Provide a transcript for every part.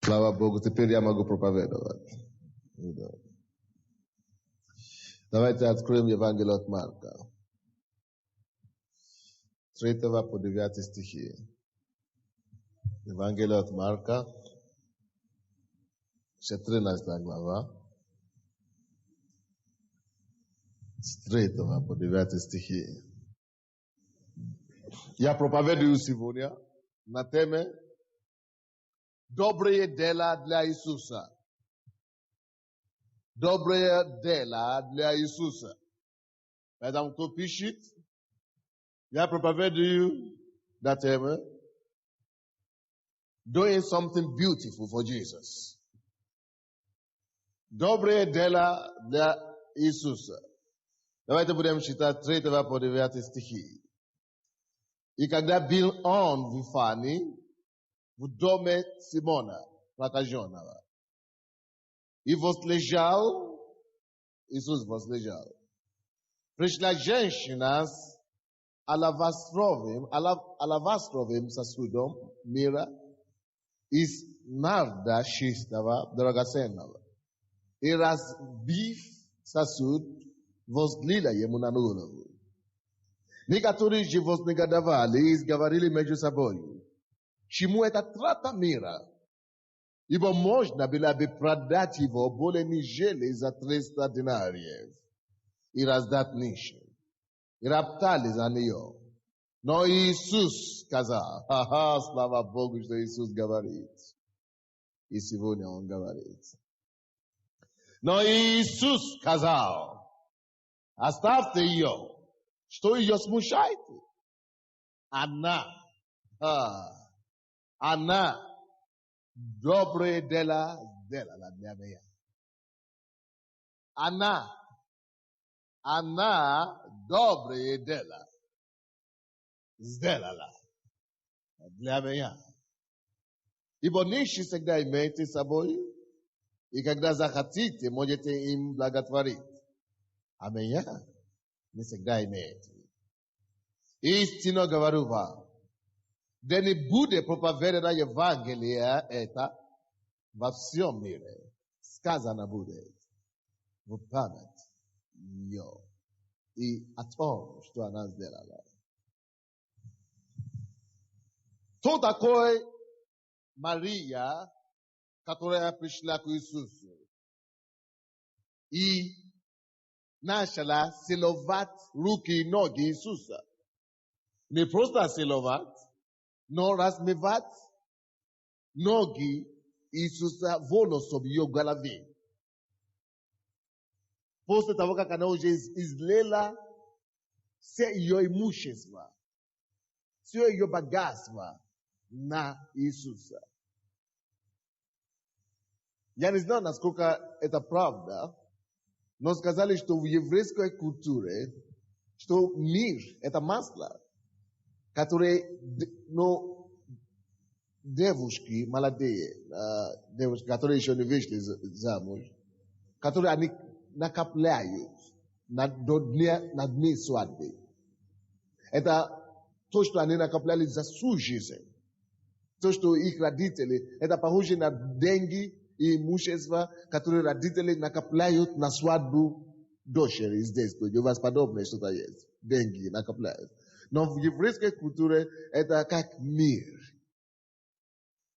Слава Богу, теперь я могу проповедовать. Давайте откроем Евангелие от Марка. 3 по 9 стихи. Евангелие от Марка, 14 глава, с 3 по 9 стихи. Я проповедую сегодня на теме «Добрые дела для Иисуса». Добрые дела для Иисуса. Поэтому кто пишет, я проповедую на тему «Doing something beautiful for Jesus». Добрые дела для Иисуса. Давайте будем читать 3 по 9 стихи. И когда был он в Вифании, в доме Симона, прокаженного, и возлежал, Иисус возлежал, пришла женщина с алавастровым сосудом мира из нарда чистого, драгоценного, и разбив сосуд, возлила ему на голову. Некоторые же вознегодовали и говорили между собой, чему это трата мира, ибо можно было бы продать его более нежели за 300 динариев и раздать нищим. И роптали за нее. Но Иисус сказал, слава Богу, что Иисус говорит. И сегодня Он говорит. Но Иисус сказал, оставьте ее. Что ее смущает? Она добрые дела сделала для меня. Она добрые дела сделала для меня. Ибо нищие всегда имеете с собой, и когда захотите, можете им благотворить. А меня не всегда имеете. Истинно говорю вам, да не будет проповедано Евангелие это во всем мире. Сказано будет в память ее и о том, что она сделала. Кто такой Мария, которая пришла к Иисусу и начала целовать руки и ноги Иисуса? Не просто целовать, но размывать ноги Иисуса волосом ее голове. После того, как она уже излила все ее имущество, все ее богатство на Иисуса. Я не знаю, насколько это правда, но сказали, что в еврейской культуре, что мир – это масло, которое, девушки, молодые, девушки, которые еще не вышли замуж, которые они накопляют на дне свадьбы. Это то, что они накопляли за всю жизнь. То, что их родители, это похоже на деньги и имущество, которые родители накопляют на свадьбу дочери здесь. У вас подобное что-то есть. Деньги накопляют. Но в еврейской культуре это как мир.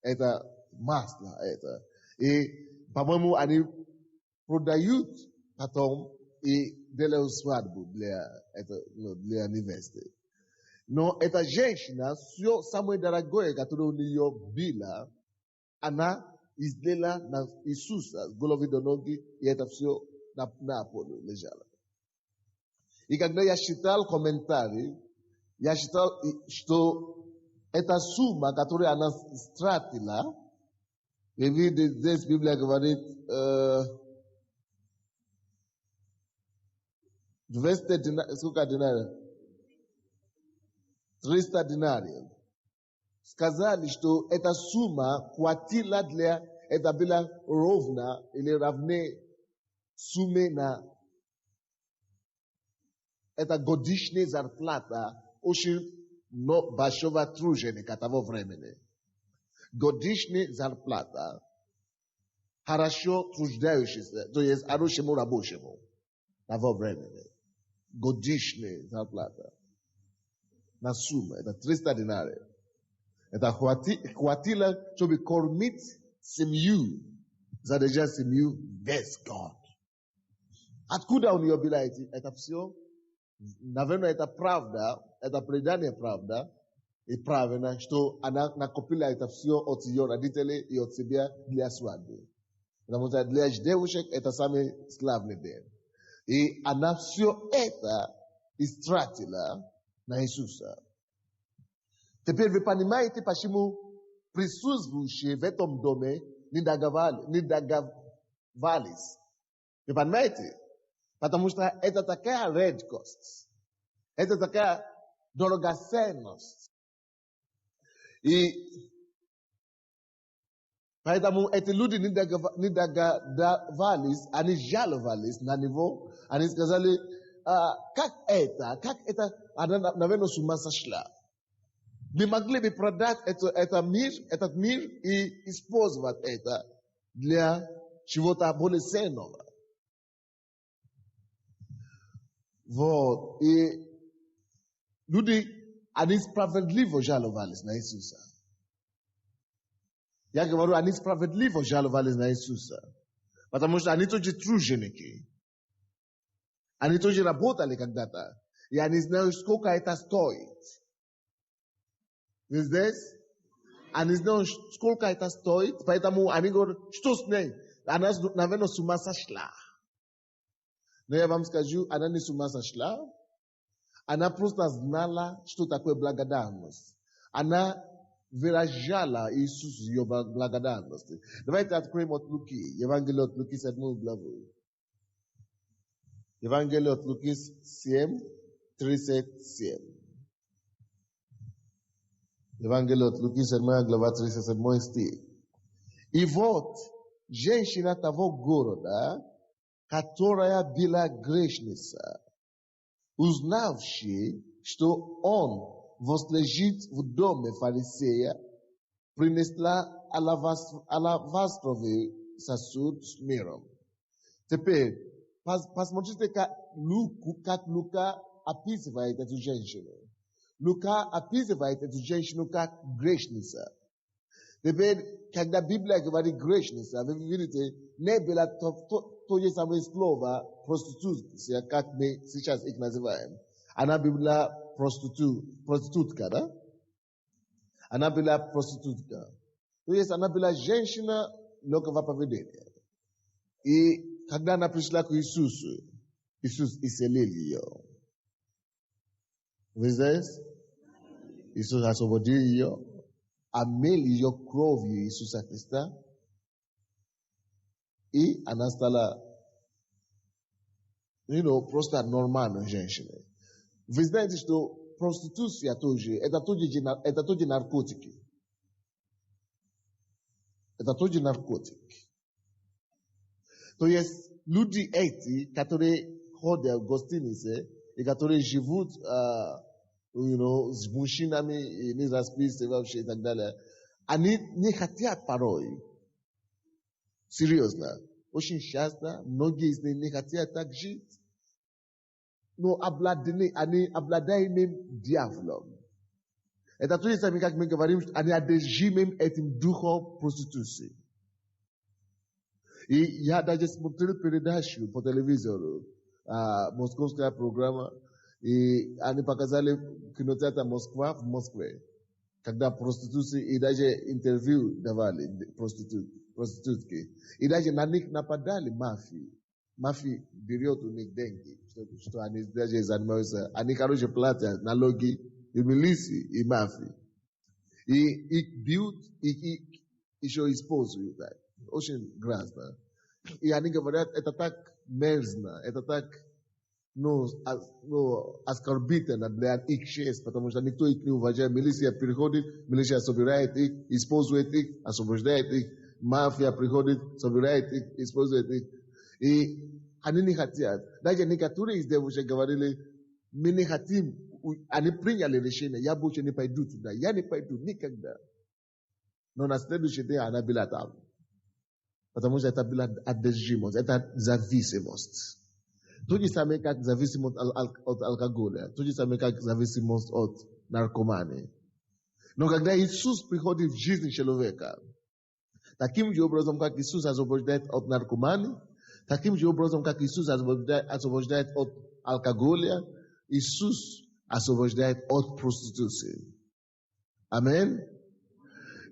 Это масло. Это. И, по-моему, они продают потом и делают свадьбу для невесты. Но эта женщина, все самое дорогое, которое у нее было, она излила на Иисуса с головы до ноги, и это все на полу лежало. И когда я читал комментарии, я читал, что эта сумма, которую она стратила, и здесь Библия говорит, 200 динариев, сколько динариев? 300 динариев. Сказали, что эта сумма хватила для, это была ровно или равне сумме на это годичная зарплата очень большого труженика того времени. Годичная зарплата Хорошо труждающийся, то есть хорошему рабочему. Того времени. Годичная зарплата. На сумму. Это 300 динариев. Это хватило, чтобы кормить семью. Задержать семью без God. Откуда у нее было это все? Наверное, это правда, это предание правда, и правильно, что она накопила это все от ее родителей и от себя для свадьбы. Потому что для девушек это самый славный день. И она все это истратила на Иисуса. Теперь вы понимаете, почему присутствующие в этом доме не договаривались. Вы понимаете? Потому что это такая red cost. Это такая дорогоценность. И поэтому эти люди не договаривались, они жаловались на него. Они сказали, как это, она, наверное, с ума сошла. Мы могли бы продать этот мир и использовать это для чего-то более ценного. Вот. И люди, они справедливо жаловались на Иисуса. Я говорю, они справедливо жаловались на Иисуса. Потому что они тоже труженики. Они тоже работали когда-то. И они знают, сколько это стоит. Здесь? Они знают, сколько это стоит. Поэтому они говорят, что с ней? Она, наверное, с ума сошла. Но я вам скажу, она не с ума сошла. Она просто знала, что такое благодарность. Она выражала Иисусу ее благодарность. Давайте откроем от Луки. Евангелие от Луки 7 главу. Евангелие от Луки 7, 37. Евангелие от Луки 7 глава 37 стих. И вот, женщина того города, которая была грешница, узнавши, что он возлежит в доме фарисея, принесла алавастровый сосуд с миром. Теперь, посмотрите, как Лука описывает эту женщину. Лука описывает эту женщину как грешница. Теперь, когда Библия говорит грешница, вы видите, не было то же самое слово проституция, как мы сейчас их называем. Она была проститутка, да? Она была проститутка. То есть она была женщина легкого поведения. И когда она пришла к Иисусу, Иисус исцелил ее. Вы здесь? Иисус освободил ее, омыл ее кровью Иисуса Христа, и она стала, просто нормальной женщиной. Вы знаете, что проституция тоже, это тоже наркотики. Это тоже наркотики. То есть люди эти, которые ходят в гостинице и которые живут, с мужчинами, не расписывают вообще и так далее, они не хотят порой. Серьезно. Очень часто многие из них не хотят так жить. Но они обладаемым дьяволом. Это то же самое, как мы говорим, они одержимым этим духом проституции. И я даже смотрел передачу по телевизору, московская программа, и они показали кинотеатр Москва в Москве, когда проституции, и даже интервью давали проститутки. И даже на них нападали мафии. Мафия берет у них деньги, что они даже занимаются, они, короче, платят налоги и милиции, и мафии. И их бьют, и еще используют. Очень грязно. И они говорят, это так мерзно, это так, оскорбительно для их честь, потому что никто их не уважает. Милиция приходит, милиция собирает их, использует их, освобождает их. Мафия приходит, собирает их, использует их. И они не хотят. Даже некоторые из девушек говорили, мы не хотим, они приняли решение, я больше не пойду туда, я не пойду никогда. Но на следующий день она была там. Потому что это было одержимость, это зависимость. То же самое, как зависимость от алкоголя, то же самое, как зависимость от наркомании. Но когда Иисус приходит в жизнь человека, таким же образом, как Иисус освобождает от наркомании, таким же образом, как Иисус освобождает от алкоголя, Иисус освобождает от проституции. Аминь.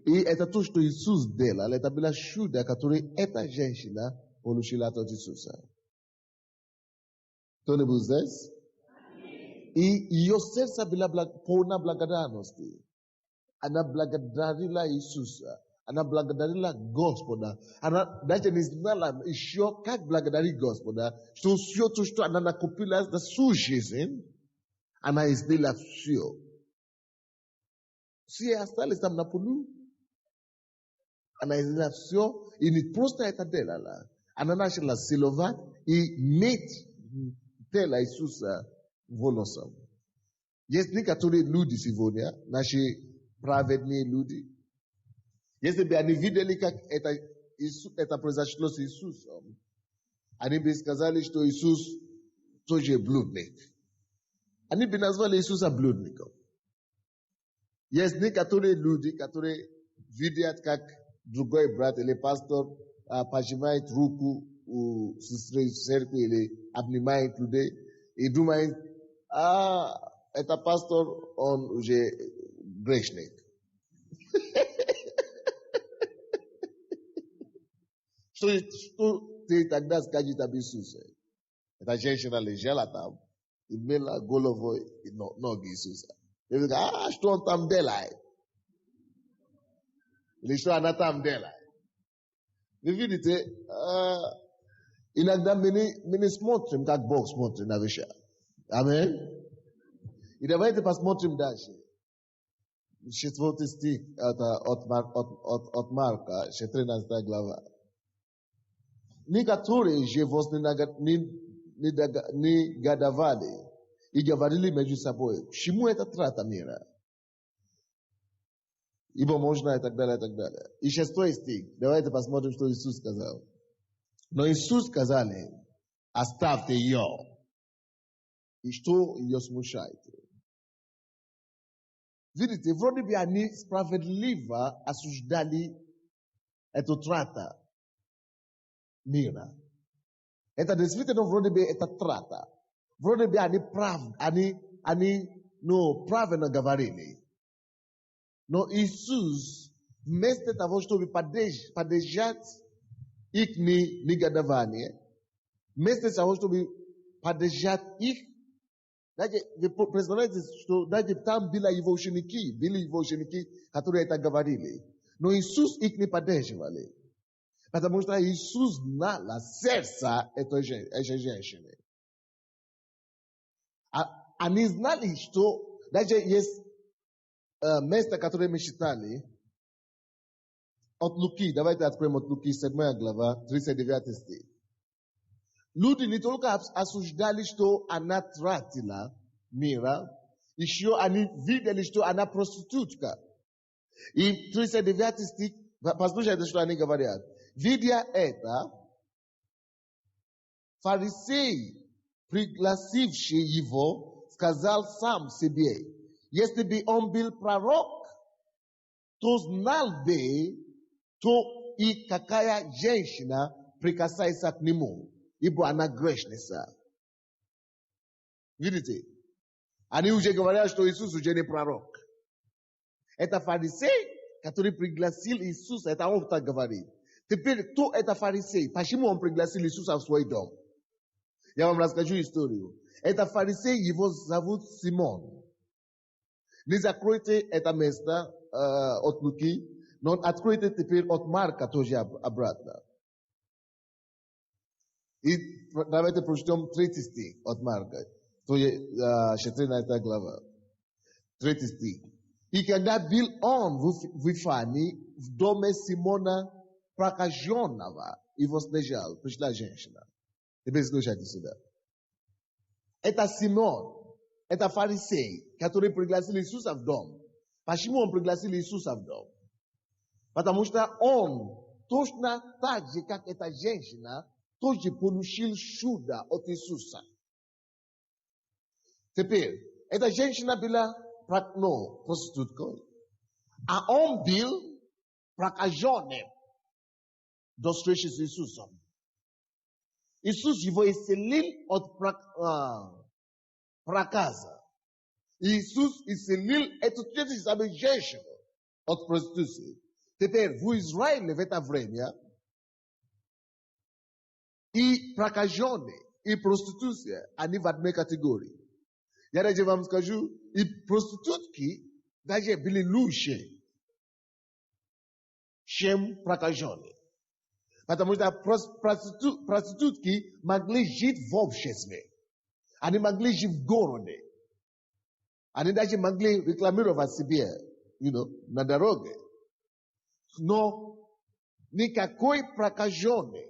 И это то, что Иисус делал. Это была чудо, которое эта женщина получила от Иисуса. Кто-нибудь здесь? И ее сердце было полно благодарности. Она благодарила Иисуса. Она благодарила Господа. Она даже не знала еще, как благодарить Господа, что все то, что она накопила за свою жизнь, она сделала все. Все остались там на полу. Она сделала все, и не просто это делала. Она начала силовать и иметь тела Иисуса волосом. Есть некоторые люди сегодня, наши праведные люди. Если бы они видели, как это произошло с Иисусом, они бы сказали, что Иисус тоже блудник. Они бы назвали Иисуса блудником. Есть некоторые люди, которые видят, как другой брат или пастор пожимает руку у сестры в церкви или обнимает людей и думают, это пастор, он уже грешник. Что ты тогда скажешь об Иисусе? Эта женщина лежала там, имела голову и ноги Иисуса. И вы говорите, что он там делает? Или что она там делает? Вы видите, иногда мы смотрим, как Бог смотрит на вещи. Аминь. И давайте посмотрим дальше. 4 стих от Марка, 14 глава. Некоторые же негодовали и говорили между собой, к чему это трата мира? Ибо можно и так далее, и так далее. И 6 стих. Давайте посмотрим, что Иисус сказал. Но Иисус сказал им, оставьте ее. И что ее смущает? Видите, вроде бы они справедливо осуждали эту трата мира. Это действительно вроде бы это трата. Вроде бы они правильно говорили. Но Иисус, вместо того, чтобы поддержать их негодование, вместо того, чтобы поддержать их, вы представляете, что даже там были его ученики, которые это говорили. Но Иисус их не поддерживали. Потому что Иисус знал сердце этой женщины. Они знали, что даже есть место, которое мы читали, от Луки, давайте откроем от Луки, 7 глава, 39 стих. Люди не только осуждали, что она тратила мира, еще они видели, что она проститутка. И 39 стих, послушайте, что они говорят. Видя это, фарисей, пригласивший его, сказал сам себе, если бы он был пророк, то знал бы, то и какая женщина прикасается к нему, ибо она грешница. Видите? Они уже говорят, что Иисус уже не пророк. Это фарисей, который пригласил Иисуса, это он так говорит. Теперь, кто это фарисей? Почему он пригласил Иисуса в свой дом? Я вам расскажу историю. Это фарисей, его зовут Симон. Не закройте это место от Луки, но откройте теперь от Марка тоже обратно. И давайте прочтем 3 стих от Марка. То есть 14 глава. 3 стих. И когда был он в Вифании, в доме Симона прокаженного, и возлежал, пришла женщина. Теперь слушайте сюда. Это Симон, это фарисей, который пригласил Иисуса в дом. Почему он пригласил Иисуса в дом? Потому что он toshna taji kak eta jenshina, toji ponushil shuda ot Isusa. Tepil, eta jenshina bila prak no prostitute ko. A bil prak ajone dos trechos Isusa. Isus jivo eselil ot prakaza. Isus eselil etutleti sabe jenshina ot prostitute. Teper, vu Israel leveta vremia, i prakajone, i prostituție, ani vadme categorii. Iar ce v-am scaju, i prostitutki, daje bili lușe, shem prakajone. Потому что проститутки могли жить в обществе. Они могли жить в городе. Они даже могли рекламировать себе, на дороге. Но никакой прокаженный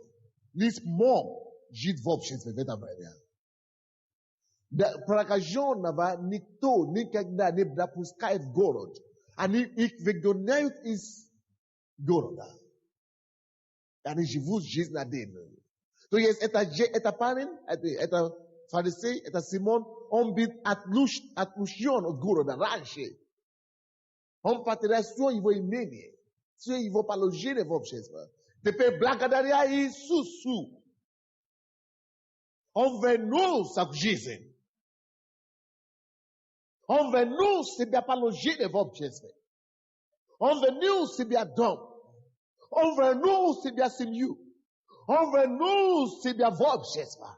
не смог жить в обществе в это время. Прокаженного никто никогда не допускает в город. Они их выгоняют из города. Они живут жизнь отдельную. То есть это парень, это фарисей, это Симон, он был отлучен от города раньше. Он потерял все его имение. Все его положили в общество. Теперь благодаря Иисусу он вернулся в жизнь. Он вернул себя положили в обществе. Он вернул себя дом. Он вернул себя семью. Он вернул себя в общество.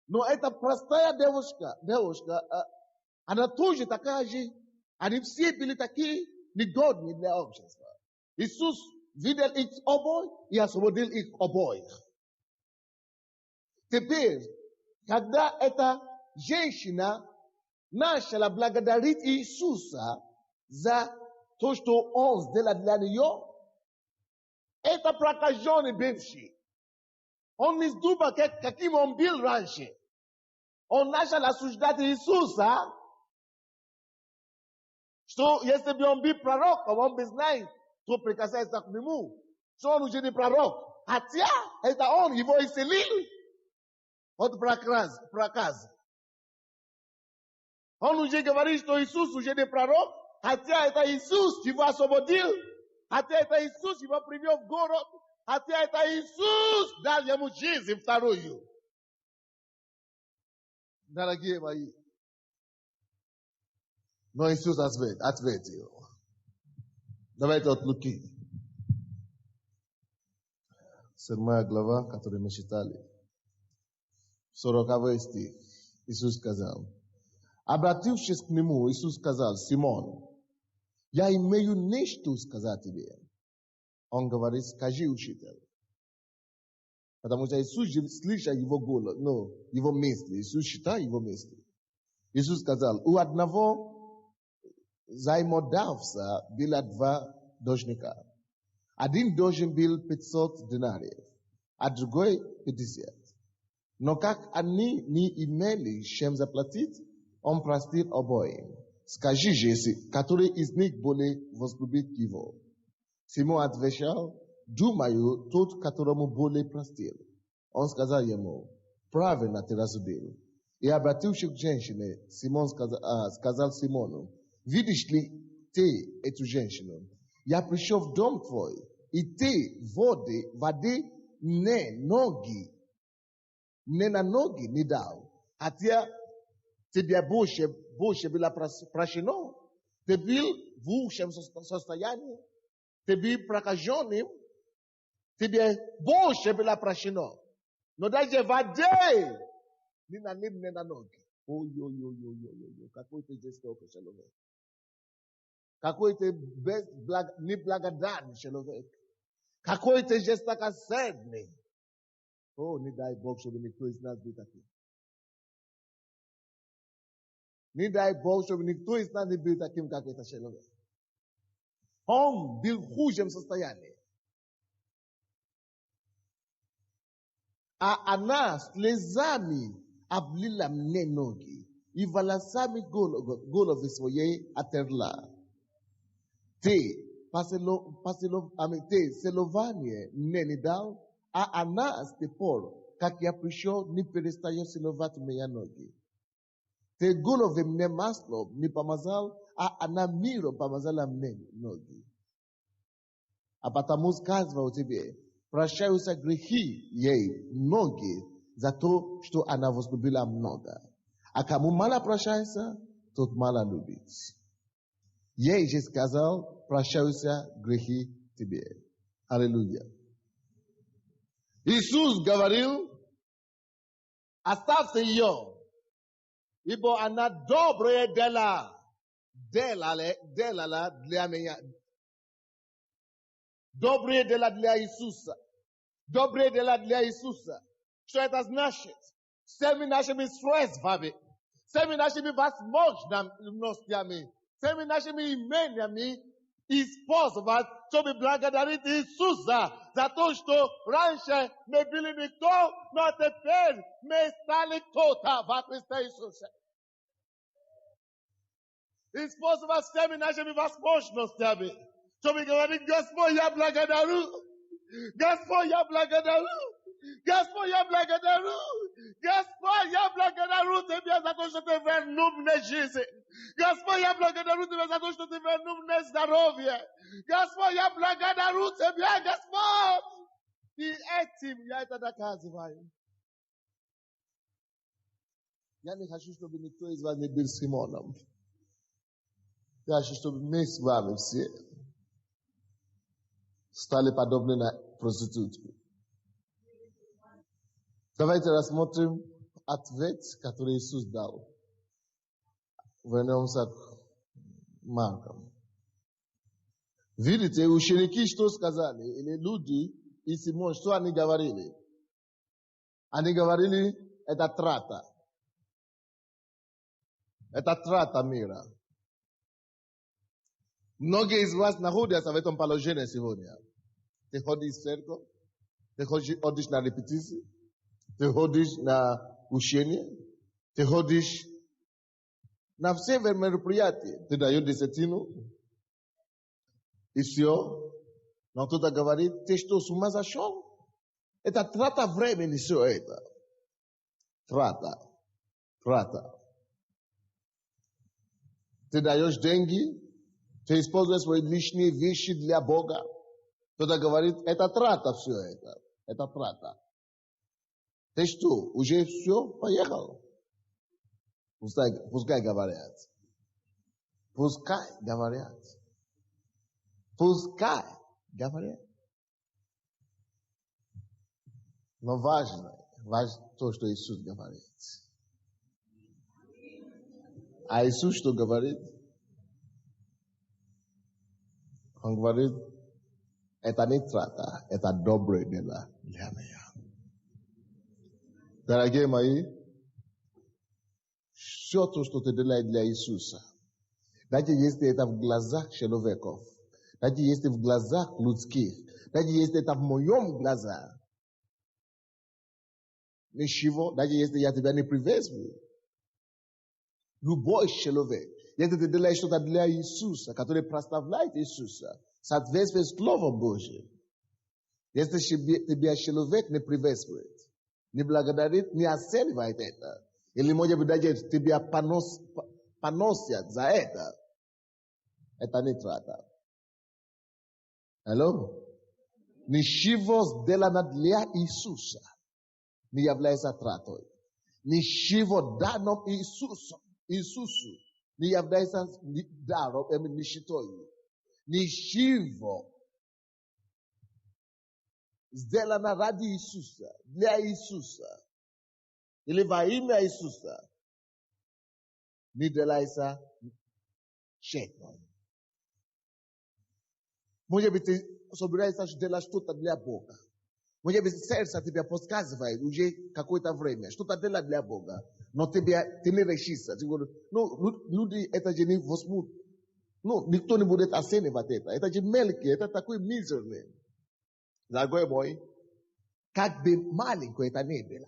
Но эта простая девушка, она тоже такая же. Они все были такие негодные для общества. Иисус видел их обоих и освободил их обоих. Теперь, когда эта женщина начала благодарить Иисуса за то, что Он сделал для нее, это прокаженный бывший. Он не думал, каким он был раньше. Он начал осуждать Иисуса, что если бы он был пророком, он бы знал, что прикасается к нему, что он уже не пророк. Хотя это он его исцелил от проказа. Он уже говорит, что Иисус уже не пророк, хотя это Иисус его освободил, хотя это Иисус его привел в город, хотя это Иисус дал ему жизнь вторую. Дорогие мои, но Иисус ответил. Давайте от Луки. 7 глава, которую мы читали. 40 стих. Иисус сказал. Обратившись к нему, Иисус сказал: Симон, я имею нечто сказать тебе. Он говорит: скажи, учитель. Потому что Иисус слышал его голос, его мысли. Иисус считал его мысли. Иисус сказал: у одного займодавца было 2 должника. Один должен был 500 динариев, а другой 50. Но как они не имели чем заплатить, он простил обоим. Скажи же, который из них более возлюбит его? Симон отвечал: думаю, тот, которому более простил. Он сказал ему: правильно ты рассудил. И обратившись к женщине, Симон сказал Симону: видишь ли ты эту женщину? Я пришел в дом твой, и ты воды не на ноги не дал. Хотя тебе больше было прощено, ты был в лучшем состоянии, ты был прокаженным, тебе больше было прощено. Но даже воде не на ним, не на ноги. Ой-ой-ой, какой ты жестокий человек. Какой ты неблагодарный человек. Какой ты жестокосердный. О, не дай Бог, чтобы никто из нас был таким. Не дай Бог, чтобы никто из нас не был таким, как этот человек. Он был в худшем состоянии. А она слезами облила мне ноги и волосами головы своей отерла. Ты te Selovanie nenidal a anas te por kaki aprisho ni perestayo Selovat meyanogi. Te gulo vemne maslo ni pamazal a anamiro pamazal amneni nogi. Apatamus kazva utibie. Prashayusa grihi yei nogi zato što anavosnubila mnoga. Akamumala prashayusa tot mala lubit. Yei jes kazal prashayusa grihi tibie. Hallelujah. Isus gavaril astav se yo. Ibo ana dobre dela la dla meya. Dobre de la dla Isusa. Dobre de la dla Isusa. Što je ta značit? Semi našimi stres vabi. Semi našimi vas možnostjami. Semi našimi imenjami isposobati što bi благодарiti Isusa zato što ranše ne bili nikto, no teper me stali tota va Krista Isusa. Isposobati semi našimi vas možnostjami. Što bi говорит, Господь, я благодарю. Господь, я благодарю. Господь, я благодарю. Господь, я благодарю Тебя за то, что Ты вернул мне жизнь. Господь, я благодарю Тебя за то, что Ты вернул мне здоровье. Господь, я благодарю Тебя, Господь. И этим я это доказываю. Я не хочу, чтобы никто из вас не был Симоном. Я хочу, чтобы мы с вами все стали подобны на проститутку. Давайте рассмотрим ответ, который Иисус дал. Вернемся к Маркам. Видите, ученики что сказали? Или люди и Симон, что они говорили? Они говорили, это трата. Это трата мира. Многие из вас находятся в этом положении сегодня. Ты ходишь в церковь, ты ходишь на репетиции, ты ходишь на учение, ты ходишь на все мероприятия. Ты даешь десятину, и все. Но кто-то говорит, ты что, с ума зашел? Это трата времени, все это. Трата. Ты даешь деньги, ты используешь свои личные вещи для Бога. Кто-то говорит, это трата все это. Это трата. Ты что, уже все, поехал? Пускай говорят. Пускай говорят. Пускай говорят. Но важно то, что Иисус говорит. А Иисус что говорит? Он говорит, это не трата, это доброе дело для меня. Дорогие мои, все то, что ты делаешь для Иисуса, даже если это в глазах человеков, даже если в глазах людских, даже если это в моем глазах, ничего, даже если я тебя не приветствую, любой человек, если ты делаешь что-то для Иисуса, который прославляет Иисуса, соответствует Слову Божьему. Если тебя человек не приветствует, не благодарит, не оценивает это, или, может быть, даже тебя поносят за это не трата. Алло? Ничего сделано для Иисуса не является тратой. Ничего дано Иисусу не является даром, нищетой. Ничего сделано ради Иисуса, для Иисуса, или во имя Иисуса, не делается тщетно. Может быть, ты собираешься делать что-то для Бога. Может быть, сердце тебя подсказывает уже какое-то время, что-то делать для Бога, но ты не решишься. Ты говоришь, люди это же не возьмут. Никто не будет оценивать это. Это же мелкие, это такой мизерный. Дорогой мой, как бы маленькое это не было,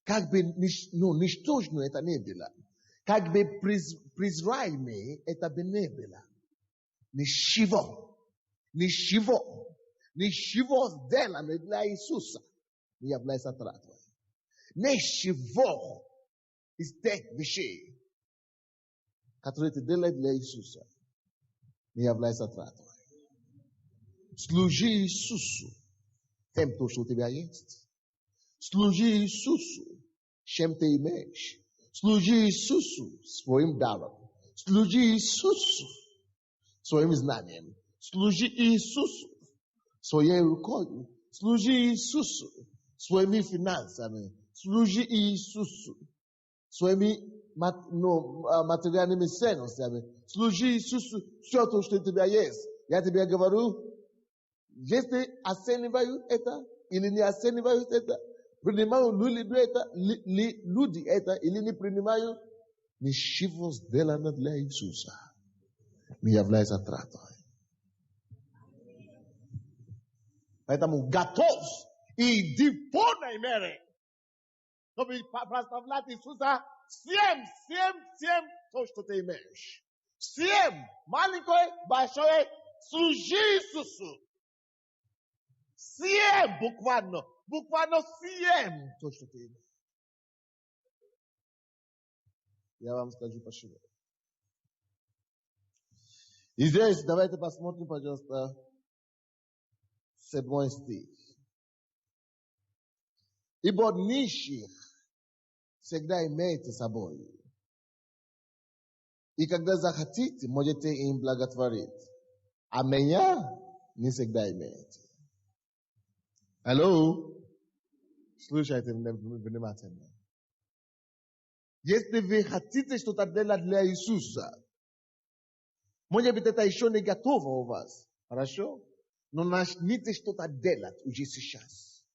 как бы ничтожно это не было, как бы презираемое это бы не было, ничего Ni shivo dela medla Isusa. Ni avlai sa tratoi. Ne shivo is tek vishe. Katrete dela dla Isusa. Ni avlai sa tratoi. Sluji Isusu. Tempo što tebe jest. Sluji Isusu. Shem te imesh. Sluji Isusu swoim darem. Sluji Isusu swoim znaniem. Sluji Isusu swoje rukою. Sluji Isusu swoimi finansami. Sluji Isusu своими материальными ценностями. Служи Иисусу все то, что у тебя есть. Я тебе говорю, если оценивают это или не оценивают это, принимают люди это или не принимают, ничего сделано для Иисуса не является тратой. Поэтому готов и иди в полной мере, чтобы прославлять Иисуса всем то, что ты имеешь. Всем, маленькое, большое, служи Иисусу. Всем, буквально всем то, что ты имеешь. Я вам скажу почему. И здесь давайте посмотрим, пожалуйста, 7 стих. Ибо нищих всегда имейте с собой. И когда захотите, можете им благотворить. А меня не всегда имеете. Алло? Слушайте внимательно. Если вы хотите что-то делать для Иисуса, может быть, это еще не готово у вас. Хорошо? Но начните что-то делать уже сейчас.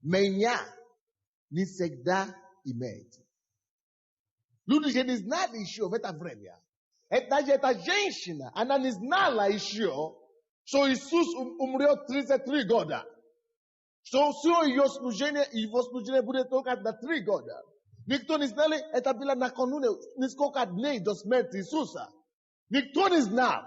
Меня не всегда имеете. Люди же не знали еще в это время. Даже эта женщина, она не знала еще, что Иисус умрет 33 года. Что все его служение будет только на 3 года. Никто не знал, это было накануне несколько дней до смерти Иисуса. Никто не знал.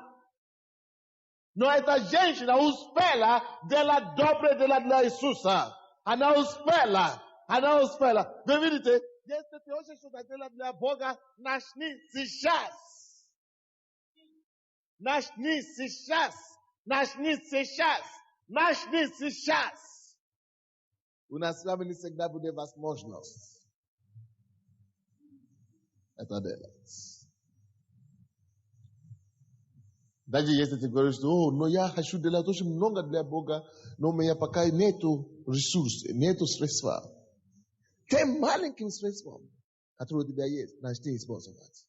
Но эта женщина успела делать доброе дело для Иисуса. Она успела. Вы видите, если ты хочешь что-то делать для Бога, начни сейчас. Начни сейчас. У нас с вами не всегда будет возможность это делать. Даже если ты говоришь, но я хочу делать очень много для Бога, но у меня пока нету ресурсов, нету средства. Тем маленьким средством, которые у тебя есть, начни использовать.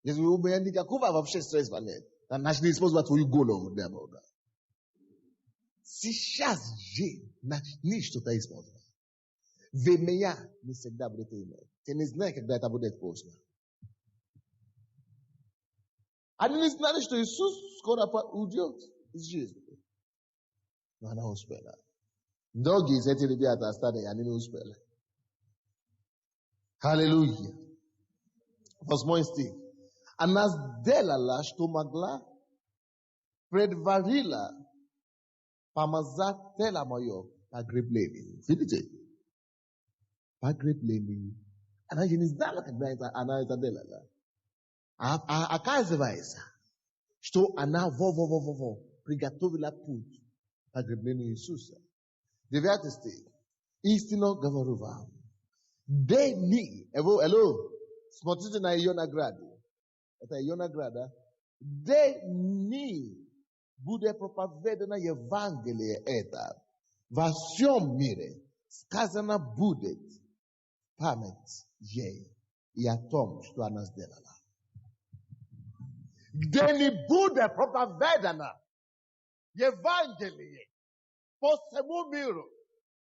Если у меня никакого вообще средства нет, начни использовать твою голову для Бога. Сейчас же начни что-то использовать. Вы меня не всегда будете иметь. Ты не знаешь, когда это будет поздно. Они не знали, что Иисус скоро уйдет из жизни. Но она успела. Многие из этих ребят остались, они не успели. Аллилуйя. 8 стих. Она сделала, что могла, предварила помазать тело мое погреблению. Видите? Погреблению. Она же не знала, когда она это делала. Оказывается, что она приготовила путь к погреблению Иисуса. 9 стих. Истинно говорю вам. Смотрите на ее награду. Это ее награда. Будет проповедано Евангелие это. Во всем мире сказано будет память ей и о том, что она сделала. Где не будет проповедано Евангелие по всему миру,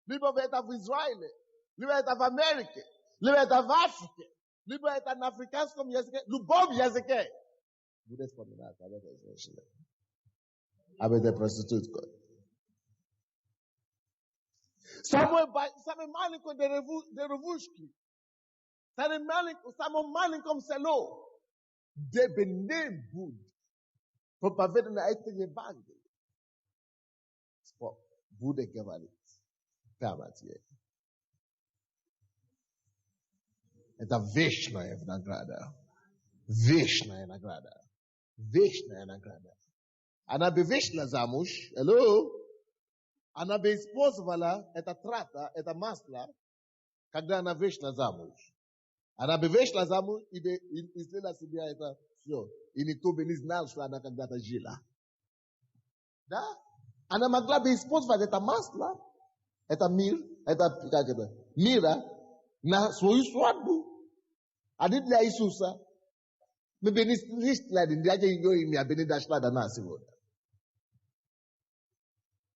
либо это в Израиле, либо это в Америке, либо это в Африке, либо это на африканском языке, любом языке, будет вспоминать об этой женщине, об этой проституткой. Самое маленькое деревушки, самое маленьком село, где бы не будет Propavedo na ete evangeli. Sport. Bude говорит. Таматье. Это вечная награда. Вечная награда. Вечная награда. Она бы вышла замуж. Hello? Она бы использовала это трата, это масло, когда она вышла замуж. Она бы вышла замуж и сделала себе это все. И никто бы не знал, что она когда-то жила. Да? Она могла бы использовать это масло, это мир, это, как это, мира на свою свадьбу. А для Иисуса. Мы бы не слышали, ее имя бы не дошло до нас сегодня.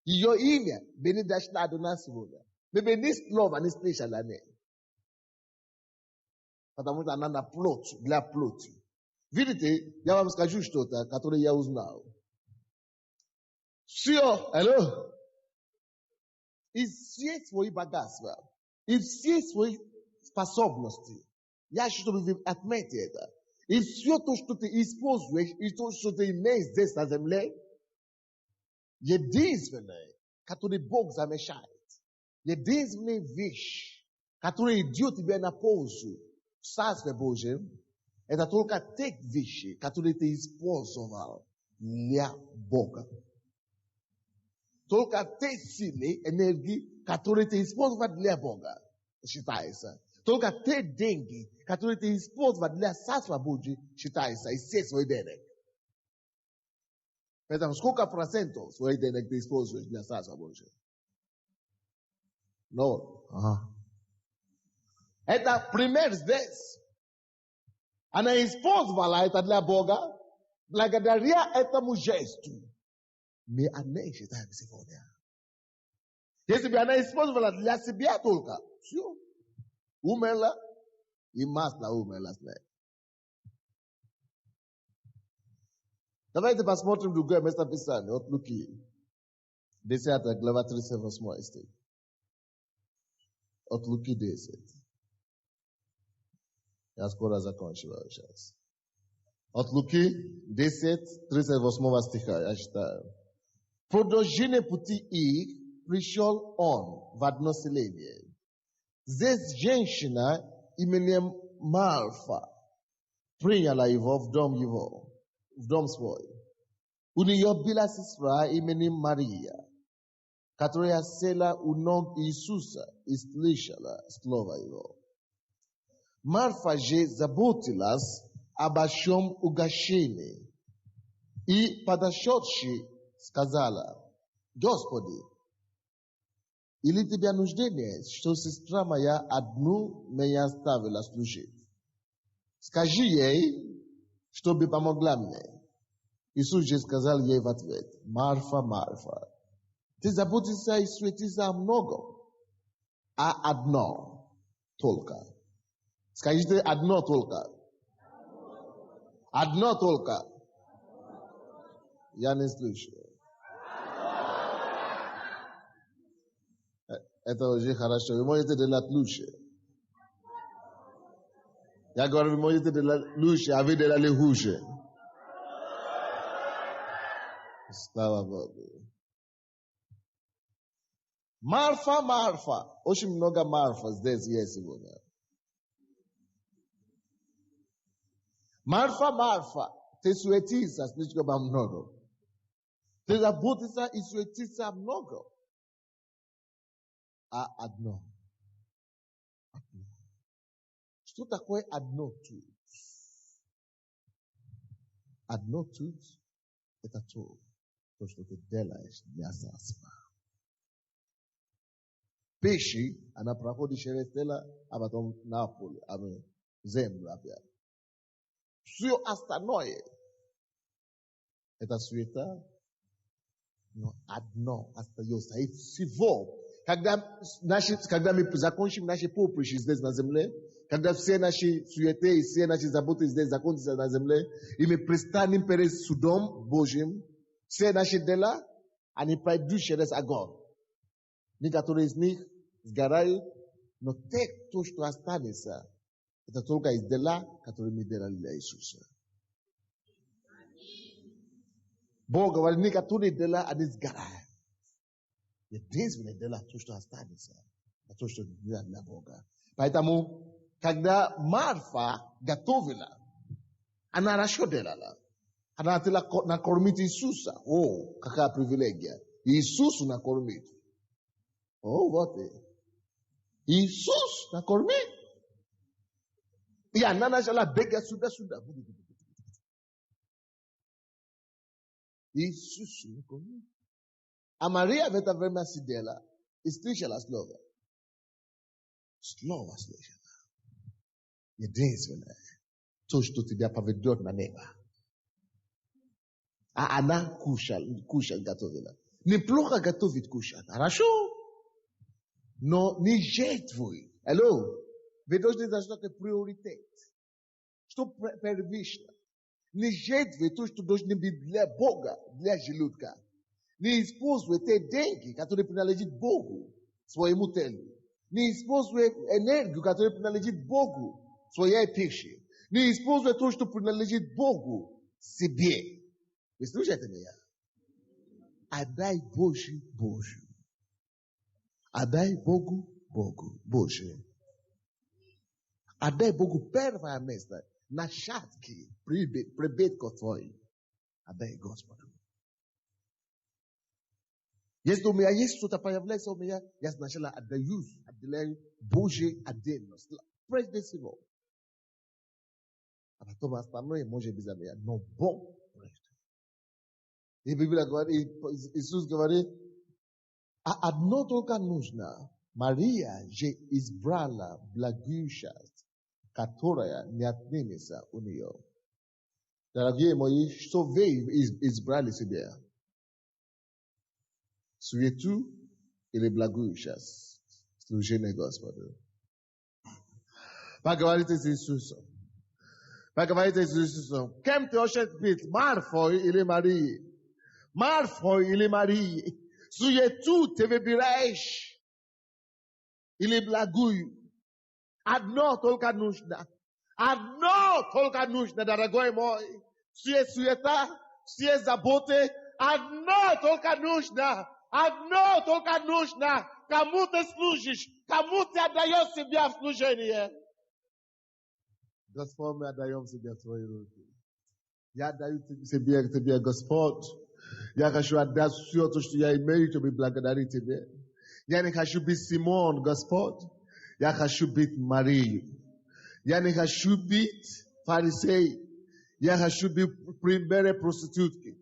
Ее имя бы не дошло до нас сегодня. Мы бы не слышали о ней. Потому что она на плоть, для плоти. Видите, я вам скажу что-то, которое я узнал. Все, алло, и все свои богатства, и все свои способности, я хочу, чтобы вы отметили это. И все то, что ты используешь, и то, что ты имеешь здесь на земле, единственное, которое Бог замешает, единственная вещь, которая идет тебе на пользу в Царстве Божьем, это только те вещи, которые ты использовал для Бога. Только те силы, энергии, которые ты использовал для Бога, считается. Только те деньги, которые ты использовал для Царства Божьего, считается, и все свои денег. Поэтому сколько процентов своих денег ты используешь для Царства Божьего? No. Это пример здесь. Она использовала это для Бога, благодаря этому жесту. Мы не считаем сегодня. Если бы она использовала для себя только, все. Умерла и масло умерла с ней. Давайте посмотрим другое место Писания от Луки. 10 глава 38 стих. От Луки 10. Я скоро закончила сейчас. От Луки 10, 38 стиха, я читаю. По дожине пути их пришел он в одно селение. Здесь женщина именем Марфа приняла его в дом свой. У нее была сестра именем Мария, которая села у ног Иисуса и слышала слово его. Марфа же заботилась обо всем угощении и, подошедши, сказала: Господи, или тебя нуждение, что сестра моя одну меня оставила служить? Скажи ей, чтобы помогла мне. Иисус же сказал ей в ответ: Марфа, Марфа, ты заботишься и суетишься о многом, а одно только. Скажите: одно только. Одно только. Я не слышу. Это уже хорошо. Вы можете делать лучше. Я говорю, вы можете делать лучше, а вы делали хуже. Слава Богу. Марфа, Марфа. Очень много Марфа здесь есть сегодня. Марфа, Марфа. Ты суетишься слишком много. Ты заботишься и суетишься много. А одно. Что такое одно тут? Одно тут – это то, что ты делаешь для Царства. Пищи, она проходит через тело, а потом на поле, а землю опять. Все остальное – это суета, но одно остается. И всего. Когда мы закончим наши поприщи здесь на земле, когда все наши суеты и все наши заботы здесь закончатся на земле, и мы пристанем перед судом Божьим, все наши дела, они пройдут через огонь. Некоторые из них сгорают, но те, кто что останется, это только из дела, которые мы делали для Иисуса. Boga wali katuni dela adis gara. Je dins vine dela tushto hastani sa. Tushto dila na boga. Paitamu kagda marfa gatovila. Anarasho dela la. Anatila na kormiti Isusa. Oh, kaka privilegia. Isusu na kormiti. Oh, vote. Isus na kormiti. Ya nana jala bega suda. Isus na kormiti. A Maria veta vremea sidela. Istrișa slova. Slova sliša. Jedinstvena je. To što ti da pa vedot na neba. A она кушать готовила. Неплохо готовить кушать. Хорошо. Но не жертвуй. Алло. Вы должны знать, что это приоритет. Что первично. Не жертвуй то, что должно быть для Бога, для желудка. Не используй те деньги, которые принадлежат Богу, своему телу. Не используй энергию, которая принадлежит Богу, своей пищи. Не используй то, что принадлежит Богу, себе. Вы слушаете меня? Отдай Божию. Отдай Богу Божие. Отдай Богу первое место. На шатке прибытка твой. Отдай Господу. Если у меня есть что-то появляется у меня, я сначала отделяю Божье отдельно. Прежде всего. А потом остальное может быть за меня. Но Бог прежде. И Библия говорит, Иисус говорит, а одно только нужно. Мария же избрала благую часть, которая не отнимется у нее. Дорогие мои, что вы избрали себе? Суету или благую часть? Служение Господу. Поговорите с Иисусом. Поговорите с Иисусом. Кем ты хочешь быть? Марфой или Марией? Марфой или Марией? Суету ты выбираешь или благую? Одно только нужно. Одно только нужно, дорогой мой. Все суета, все заботы. Одно только нужно. Одно только нужно. Кому ты служишь? Кому ты отдаешь себя в служение? Господь, мы отдаем себя в твои руки. Я отдаю тебе, Господь. Я хочу отдать все то, что я имею, чтобы благодарить тебе. Я не хочу быть Симон, Господь. Я хочу быть Марией. Я не хочу быть фарисей. Я хочу быть примерной проституткой.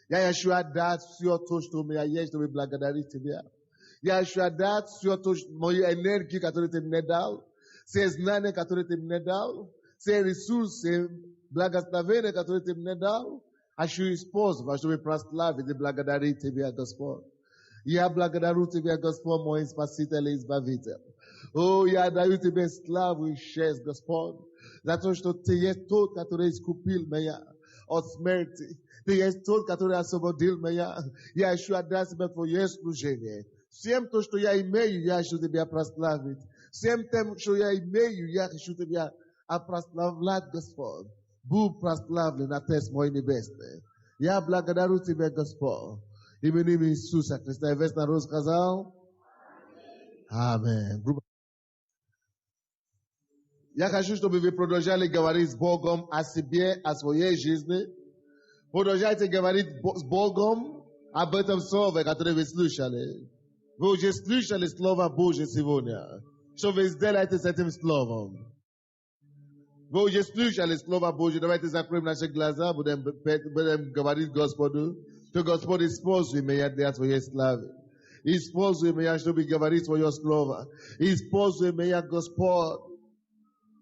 Я хочу отдать все то, что у меня есть, чтобы благодарить тебя. Я хочу отдать все то, мою энергию, которую ты мне дал. Все знания, которые ты мне дал. Все ресурсы, благословения, которые ты мне дал. Хочу использовать, чтобы прославить и благодарить тебя, Господь. Я благодарю тебя, Господь, мой Спаситель и Избавитель. О, я даю тебе славу и честь, Господь, за то, что ты есть тот, который искупил меня от смерти. Ты есть тот, который освободил меня. Я хочу отдать себе твое служение. Всем то, что я имею, я хочу тебя прославить. Всем тем, что я имею, я хочу тебя прославлять, Господь. Будь прославлен, Отец мой Небесный. Я благодарю тебя, Господь. Именем Иисуса Христа. И весь народ сказал? Аминь. Я хочу, чтобы вы продолжали говорить с Богом о себе, о своей жизни. Продолжайте говорить с Богом об этом слове, которое вы слышали. Вы уже слышали Слово Божье сегодня. Что вы сделаете с этим Словом? Вы уже слышали Слово Божье. Давайте закроем наши глаза, будем говорить Господу. То Господь, используй меня для своей славы. Используй меня, чтобы говорить свое Слово. Используй меня, Господь.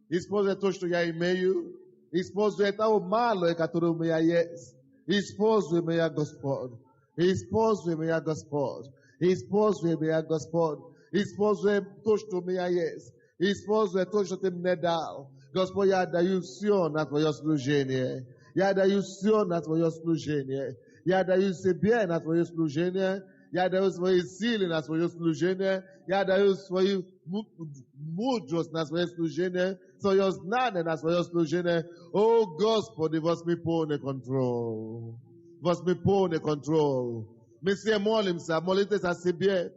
Используй то, что я имею. Используй того малое, которое у меня есть. Используй меня, Господь. Используй меня, Господь. Используй меня, Господь. Используй то, что у меня есть. Используй то, что ты мне дал. Господь, я даю все на твое служение. Я даю все на твое служение. Я даю себе на твое служение. Я даю свои силы на свое служение. Я даю свою мудрость на свое служение. Свое знание на свое служение. О, Господи, возьми полный контроль. Vas me pone control. Monsieur molim sa, molites assez bien.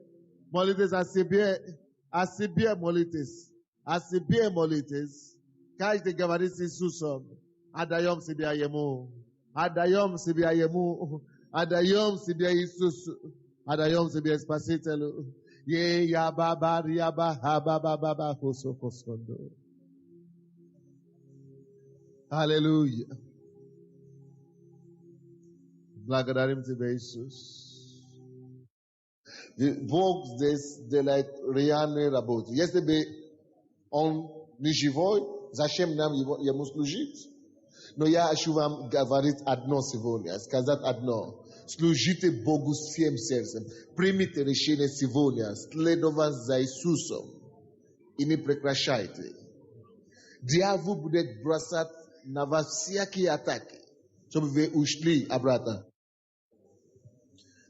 Molites assez bien. Assez bien molites. Assez bien molites. Kaj te gavarisi susom. Adayom si bien yemu. Adayom si bien yemu. Adayom si bien Isus. Adayom si bien spasitelo. Ye ya baba riaba ha baba baba koso kosondo. Hallelujah. Благодарим Тебя, Иисус. Бог здесь делает реальные работы. Если бы Он не живой, зачем нам Ему служить? Но я хочу вам говорить одно сегодня, сказать одно. Служите Богу всем сердцем. Примите решение сегодня, следовать за Иисусом. И не прекращайте. Дьявол будет бросать на вас всякие атаки, чтобы вы ушли обратно.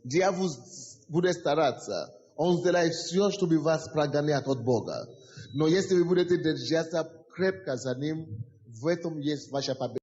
Дьявол будет стараться. Он сделает все, чтобы вас прогонять от Бога. Но если вы будете держаться крепко за ним, в этом есть ваша победа.